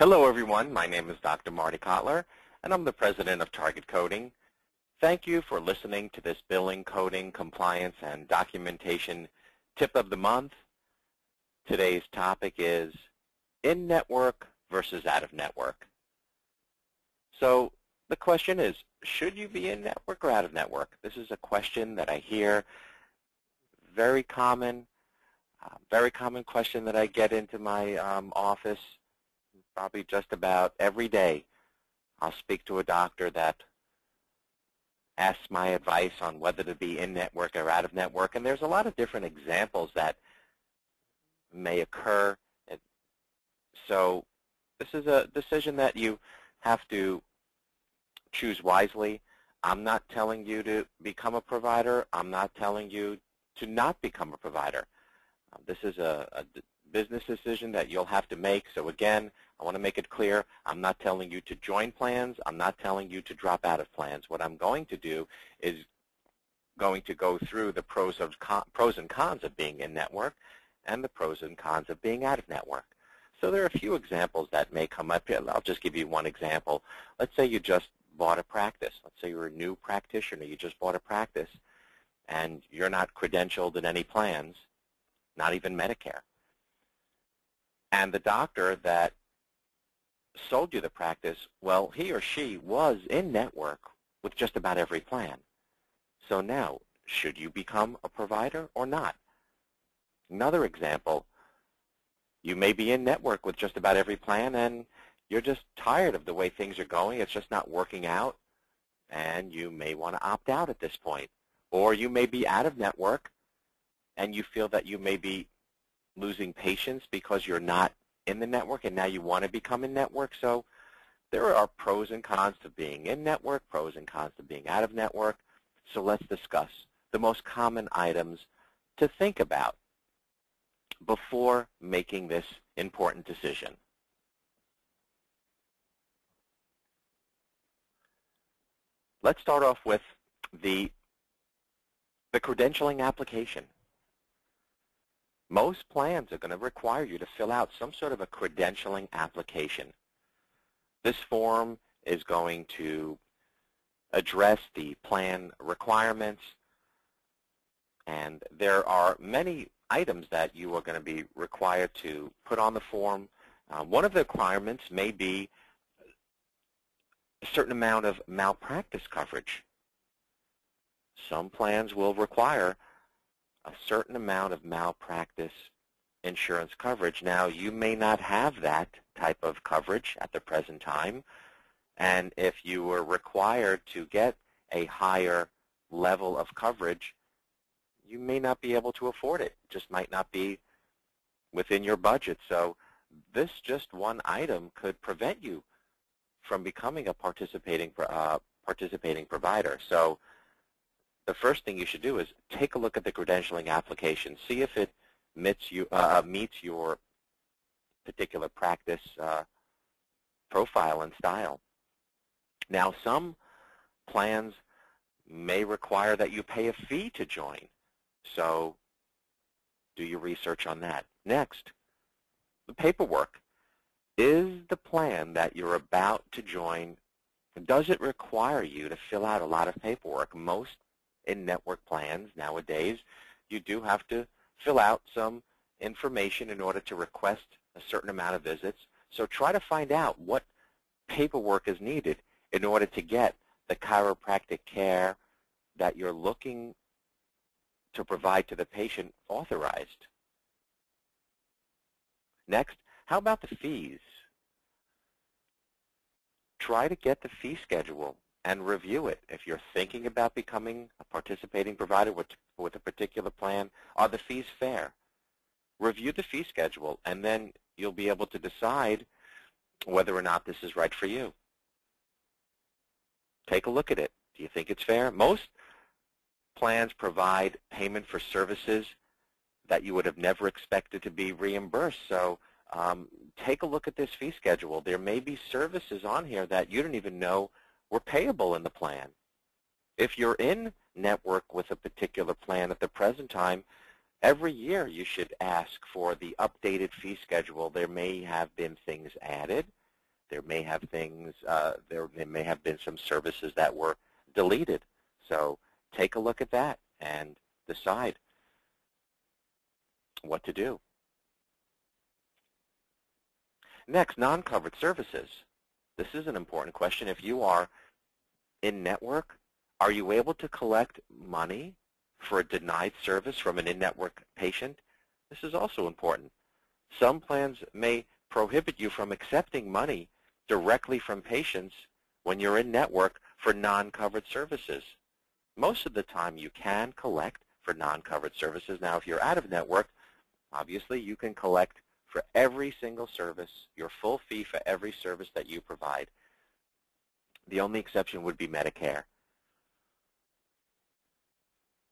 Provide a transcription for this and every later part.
Hello everyone, my name is Dr. Marty Kotler and I'm the President of Target Coding. Thank you for listening to this billing, coding, compliance, and documentation tip of the month. Today's topic is in-network versus out-of-network. So the question is, should you be in-network or out-of-network? This is a question that I hear, very common question that I get into my office probably just about every day. I'll speak to a doctor that asks my advice on whether to be in-network or out-of-network, and there's a lot of different examples that may occur. So this is a decision that you have to choose wisely. I'm not telling you to become a provider. I'm not telling you to not become a provider. This is a business decision that you'll have to make. So again, I want to make it clear, I'm not telling you to join plans. I'm not telling you to drop out of plans. What I'm going to do is going to go through the pros and cons of being in-network and the pros and cons of being out-of-network. So there are a few examples that may come up here. I'll just give you one example. Let's say you just bought a practice. Let's say you're a new practitioner. You just bought a practice, and you're not credentialed in any plans, not even Medicare. And the doctor that sold you the practice, well, he or she was in-network with just about every plan. So now, should you become a provider or not? Another example, you may be in-network with just about every plan, and you're just tired of the way things are going. It's just not working out, and you may want to opt out at this point. Or you may be out-of-network, and you feel that you may be losing patients because you're not in the network, and now you want to become in-network. So there are pros and cons to being in-network, pros and cons to being out-of-network. So let's discuss the most common items to think about before making this important decision. Let's start off with the credentialing application. Most plans are going to require you to fill out some sort of a credentialing application. This form is going to address the plan requirements, and there are many items that you are going to be required to put on the form. One of the requirements may be a certain amount of malpractice coverage. Some plans will require a certain amount of malpractice insurance coverage. Now, you may not have that type of coverage at the present time, and if you were required to get a higher level of coverage, you may not be able to afford it. It just might not be within your budget. So this just one item could prevent you from becoming a participating provider. So the first thing you should do is take a look at the credentialing application. See if it meets your particular practice profile and style. Now, some plans may require that you pay a fee to join. So do your research on that. Next, the paperwork. Is the plan that you're about to join, does it require you to fill out a lot of paperwork? Most in-network plans nowadays, you do have to fill out some information in order to request a certain amount of visits. So try to find out what paperwork is needed in order to get the chiropractic care that you're looking to provide to the patient authorized. Next, how about the fees? Try to get the fee schedule and review it. If you're thinking about becoming a participating provider with a particular plan, are the fees fair? Review the fee schedule, and then you'll be able to decide whether or not this is right for you. Take a look at it. Do you think it's fair? Most plans provide payment for services that you would have never expected to be reimbursed. So take a look at this fee schedule. There may be services on here that you didn't even know were payable in the plan. If you're in network with a particular plan at the present time, every year you should ask for the updated fee schedule. There may have been things added. There may have things, there may have been some services that were deleted. So take a look at that and decide what to do. Next, non-covered services. This is an important question. If you are in-network, are you able to collect money for a denied service from an in-network patient? This is also important. Some plans may prohibit you from accepting money directly from patients when you're in-network for non-covered services. Most of the time you can collect for non-covered services. Now, if you're out of network, obviously you can collect for every single service, your full fee for every service that you provide. The only exception would be Medicare.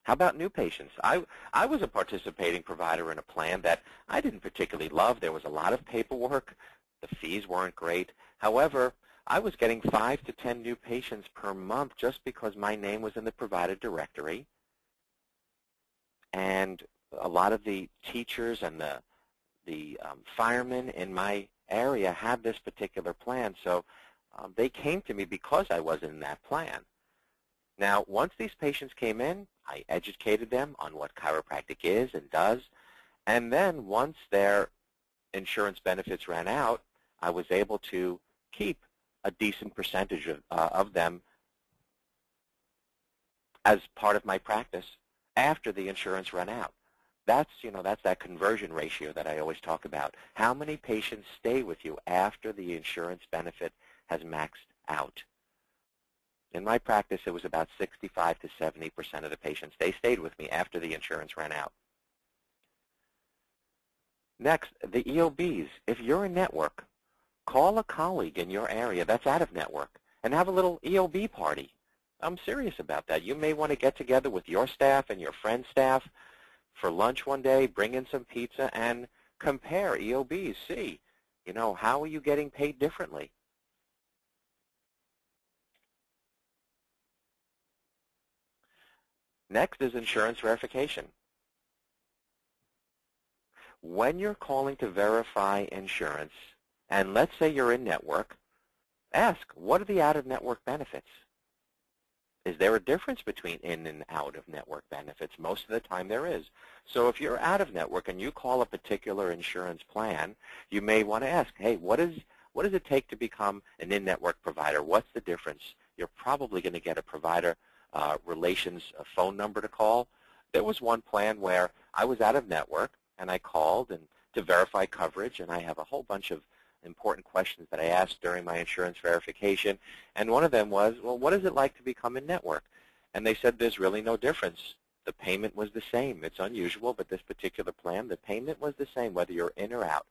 How about new patients? I was a participating provider in a plan that I didn't particularly love. There was a lot of paperwork. The fees weren't great. However, I was getting 5 to 10 new patients per month just because my name was in the provider directory. And a lot of the teachers and the firemen in my area had this particular plan, so they came to me because I was in that plan. Now, once these patients came in, I educated them on what chiropractic is and does, and then once their insurance benefits ran out, I was able to keep a decent percentage of them as part of my practice after the insurance ran out. That's that conversion ratio that I always talk about. How many patients stay with you after the insurance benefit has maxed out? In my practice, it was about 65 to 70% of the patients. They stayed with me after the insurance ran out. Next, the EOBs. If you're in network, call a colleague in your area that's out of network and have a little EOB party. I'm serious about that. You may want to get together with your staff and your friend's staff for lunch one day, bring in some pizza, and compare EOBs. See, how are you getting paid differently? Next is insurance verification. When you're calling to verify insurance, and let's say you're in network, ask, what are the out-of-network benefits? Is there a difference between in and out-of-network benefits? Most of the time there is. So if you're out of network and you call a particular insurance plan, you may want to ask, hey, what does it take to become an in-network provider? What's the difference? You're probably going to get a provider relations phone number to call. There was one plan where I was out of network and I called to verify coverage, and I have a whole bunch of important questions that I asked during my insurance verification, and one of them was, well, what is it like to become in network? And they said there's really no difference. The payment was the same. It's unusual, but this particular plan, the payment was the same whether you're in or out.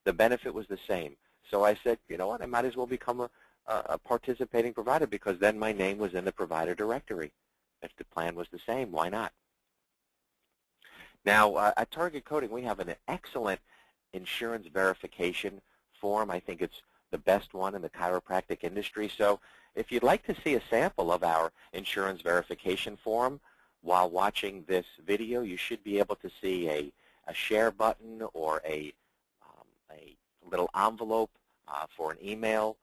The benefit was the same. So I said, you know what, I might as well become a participating provider, because then my name was in the provider directory. If the plan was the same, why not? Now, at Target Coding, we have an excellent insurance verification form. I think it's the best one in the chiropractic industry. So if you'd like to see a sample of our insurance verification form while watching this video, you should be able to see a share button or a little envelope for an email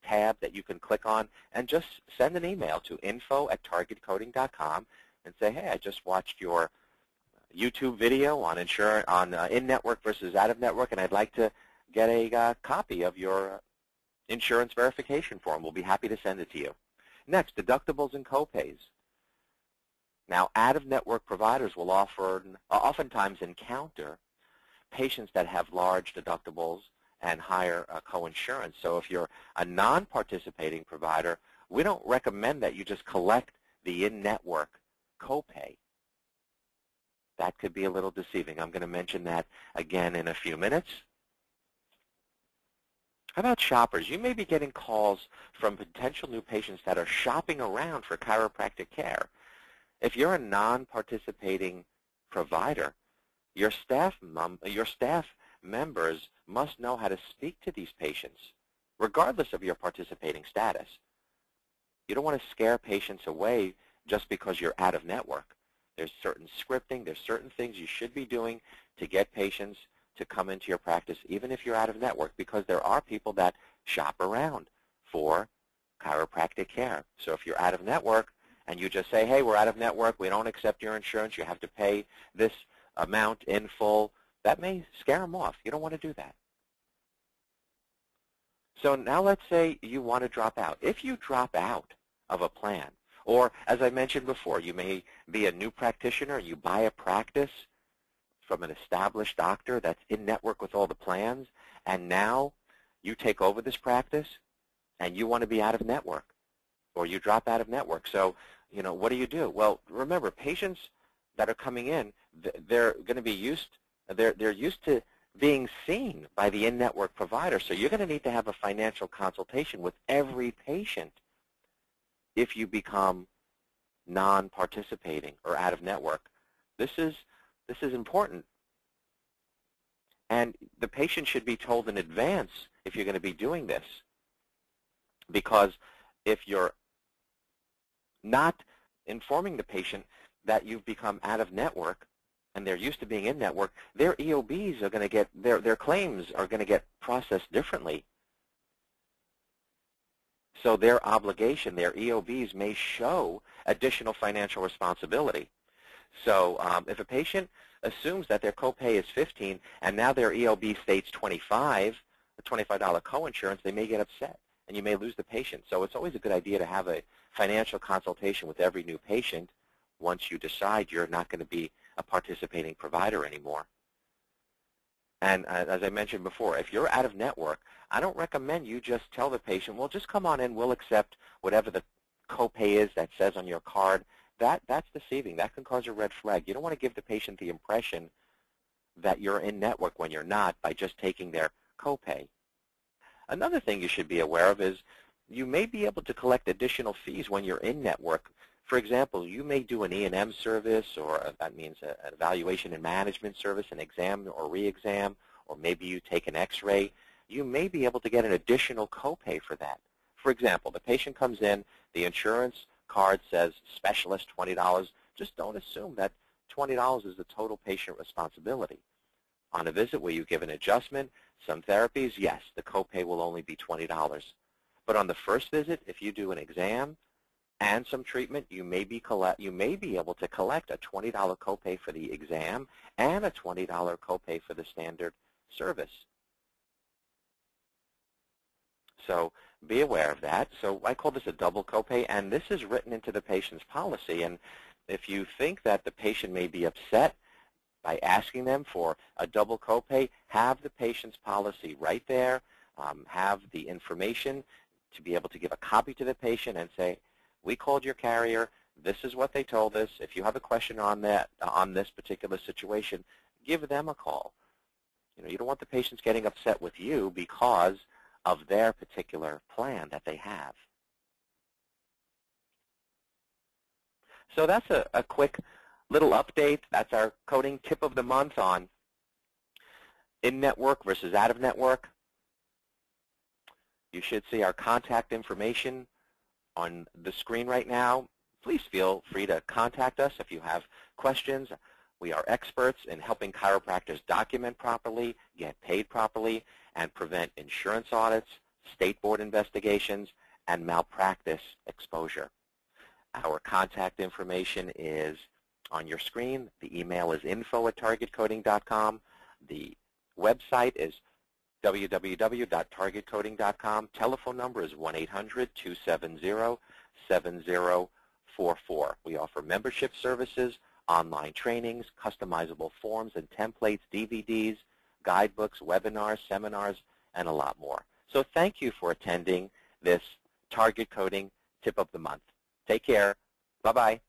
tab that you can click on, and just send an email to info@targetcoding.com and say, hey, I just watched your YouTube video on in-network versus out-of-network, and I'd like to get a copy of your insurance verification form. We'll be happy to send it to you. Next, deductibles and copays. Now, out-of-network providers will oftentimes encounter patients that have large deductibles and higher coinsurance. So if you're a non-participating provider, we don't recommend that you just collect the in-network copay. That could be a little deceiving. I'm going to mention that again in a few minutes. How about shoppers? You may be getting calls from potential new patients that are shopping around for chiropractic care. If you're a non-participating provider, your staff members must know how to speak to these patients, regardless of your participating status. You don't want to scare patients away just because you're out of network. There's certain scripting, there's certain things you should be doing to get patients to come into your practice, even if you're out of network, because there are people that shop around for chiropractic care. So if you're out of network and you just say, hey, we're out of network, we don't accept your insurance, you have to pay this amount in full, that may scare them off. You don't want to do that. So now let's say you want to drop out. If you drop out of a plan, or as I mentioned before, you may be a new practitioner, you buy a practice from an established doctor that's in network with all the plans, and now you take over this practice and you want to be out of network, or you drop out of network. So, what do? Well, remember, patients that are coming in, they're going to be they're used to being seen by the in-network provider. So you're going to need to have a financial consultation with every patient if you become non-participating or out of network. This is important. And the patient should be told in advance if you're going to be doing this. Because if you're not informing the patient that you've become out of network and they're used to being in network, their EOBs are going to get, their claims are going to get processed differently. So their obligation, their EOBs, may show additional financial responsibility. So if a patient assumes that their copay is $15 and now their EOB states $25, a $25 coinsurance, they may get upset and you may lose the patient. So it's always a good idea to have a financial consultation with every new patient once you decide you're not going to be a participating provider anymore. And as I mentioned before, if you're out of network, I don't recommend you just tell the patient, well, just come on in, we'll accept whatever the copay is that says on your card. That's deceiving. That can cause a red flag. You don't want to give the patient the impression that you're in network when you're not by just taking their copay. Another thing you should be aware of is you may be able to collect additional fees when you're in network. For example, you may do an E&M service, or that means an evaluation and management service, an exam or re-exam, or maybe you take an x-ray. You may be able to get an additional copay for that. For example, the patient comes in, the insurance card says specialist $20. Just don't assume that $20 is the total patient responsibility. On a visit where you give an adjustment, some therapies, yes, the copay will only be $20. But on the first visit, if you do an exam and some treatment, you may be able to collect a $20 copay for the exam and a $20 copay for the standard service. So be aware of that. So I call this a double copay, and this is written into the patient's policy. And if you think that the patient may be upset by asking them for a double copay, have the patient's policy right there, have the information to be able to give a copy to the patient and say, we called your carrier, this is what they told us. If you have a question on that, on this particular situation, give them a call. You don't want the patients getting upset with you because of their particular plan that they have. So that's a quick little update. That's our coding tip of the month on in-network versus out-of-network. You should see our contact information on the screen right now. Please feel free to contact us if you have questions. We are experts in helping chiropractors document properly, get paid properly, and prevent insurance audits, state board investigations, and malpractice exposure. Our contact information is on your screen. The email is info@targetcoding.com. The website is www.targetcoding.com. Telephone number is 1-800-270-7044. We offer membership services, online trainings, customizable forms and templates, DVDs, guidebooks, webinars, seminars, and a lot more. So thank you for attending this Target Coding Tip of the Month. Take care. Bye-bye.